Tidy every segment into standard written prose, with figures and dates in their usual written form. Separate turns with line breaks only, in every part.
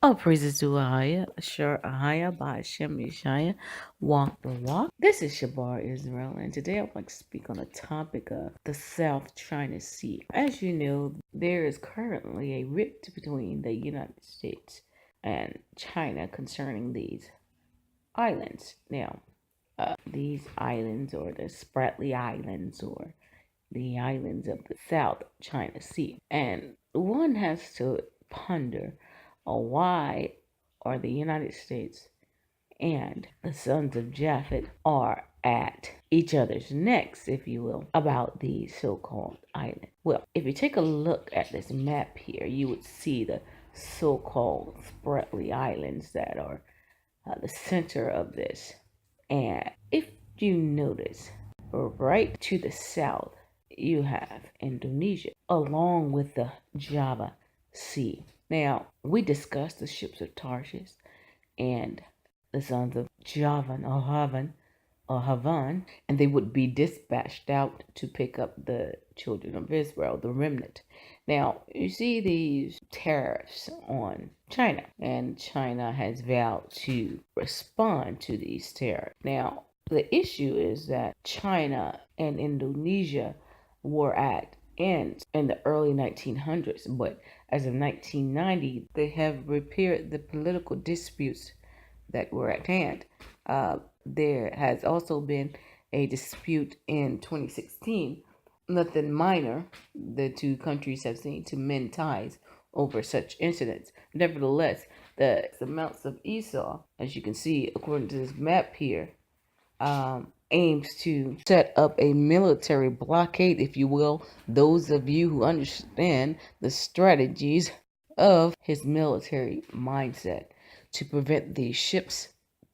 All praises to Ahia, Ashur Ahia, by Hashem Yeshaya, walk the walk. This is Shabar Israel, and today I would like to speak on the topic of the South China Sea. As you know, there is currently a rift between the United States and China concerning these islands. Now, these islands, or the Spratly Islands, or the islands of the South China Sea. And one has to ponder why are the United States and the sons of Japhet are at each other's necks, if you will, about these so-called islands. Well, if you take a look at this map here, you would see the so-called Spratly Islands that are the center of this. And if you notice, right to the south, you have Indonesia, along with the Java Sea. Now, we discussed the ships of Tarshish and the sons of Javan or Havan, and they would be dispatched out to pick up the children of Israel, the remnant. Now, you see these tariffs on China, and China has vowed to respond to these tariffs. Now, the issue is that China and Indonesia were at ends in the early 1900s, but as of 1990, they have repaired the political disputes that were at hand. There has also been a dispute in 2016, nothing minor. The two countries have seen to mend ties over such incidents. Nevertheless, the amounts of Esau, as you can see according to this map here, aims to set up a military blockade, if you will. Those of you who understand the strategies of his military mindset to prevent these ships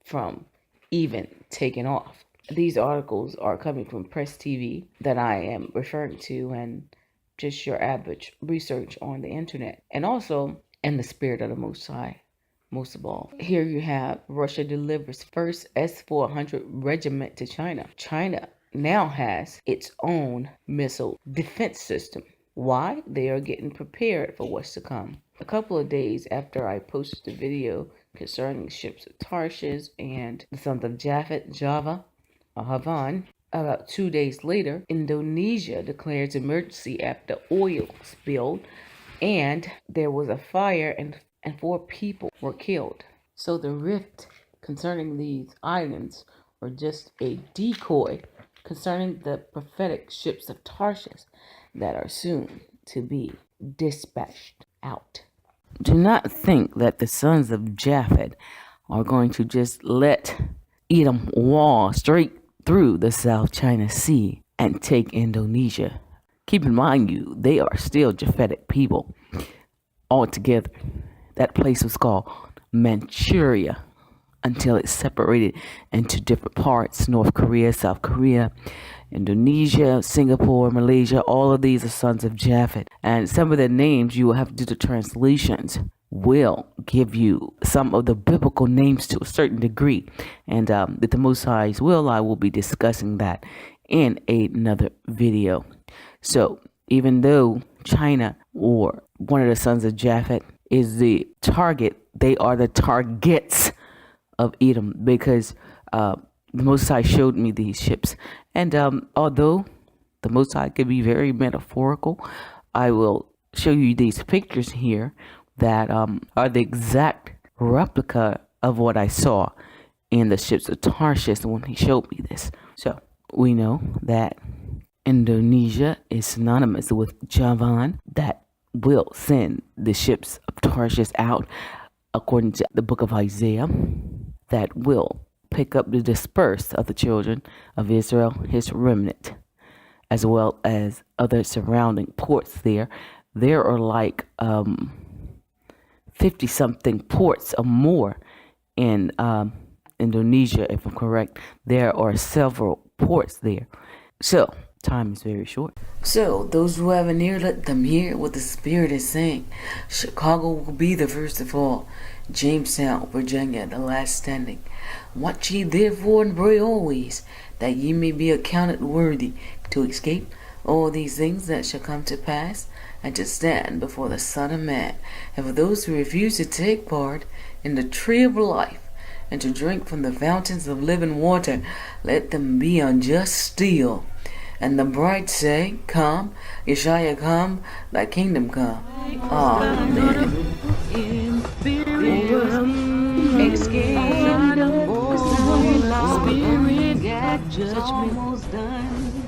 from even taking off. These articles are coming from Press TV that I am referring to, and just your average research on the internet, and also in the spirit of the Most High. Most of all, here you have Russia delivers first S-400 regiment to China. China now has its own missile defense system. Why? They are getting prepared for what's to come. A couple of days after I posted the video concerning ships of Tarshish and the sons of Japhet, Java, or Havan, about 2 days later, Indonesia declares emergency after oil spilled and there was a fire and 4 people were killed. So the rift concerning these islands were just a decoy concerning the prophetic ships of Tarshish that are soon to be dispatched out. Do not think that the sons of Japhet are going to just let Edom wall straight through the South China Sea and take Indonesia. Keep in mind, they are still Japhetic people altogether. That place was called Manchuria until it separated into different parts: North Korea, South Korea, Indonesia, Singapore, Malaysia. All of these are sons of Japhet. And some of their names, you will have to do the translations, will give you some of the biblical names to a certain degree. And with the Most High's will, I will be discussing that in another video. So even though China, or one of the sons of Japhet, is the target, they are the targets of Edom, because the Most High showed me these ships. And although the Most High could be very metaphorical, I will show you these pictures here that are the exact replica of what I saw in the ships of Tarshish when he showed me this. So we know that Indonesia is synonymous with Javan, that will send the ships of Tarshish out, according to the book of Isaiah, that will pick up the dispersed of the children of Israel, his remnant, as well as other surrounding ports there. There are like 50-something ports or more in Indonesia, if I'm correct. There are several ports there. So time is very short. So those who have an ear, let them hear what the Spirit is saying. Chicago will be the first to fall. Jamestown, Virginia, the last standing. Watch ye therefore and pray always, that ye may be accounted worthy to escape all these things that shall come to pass, and to stand before the Son of Man. And for those who refuse to take part in the tree of life and to drink from the fountains of living water, let them be unjust steel. And the bride say, Come, Yeshua, come, thy kingdom come. Amen. Escape the Spirit, judgment almost done.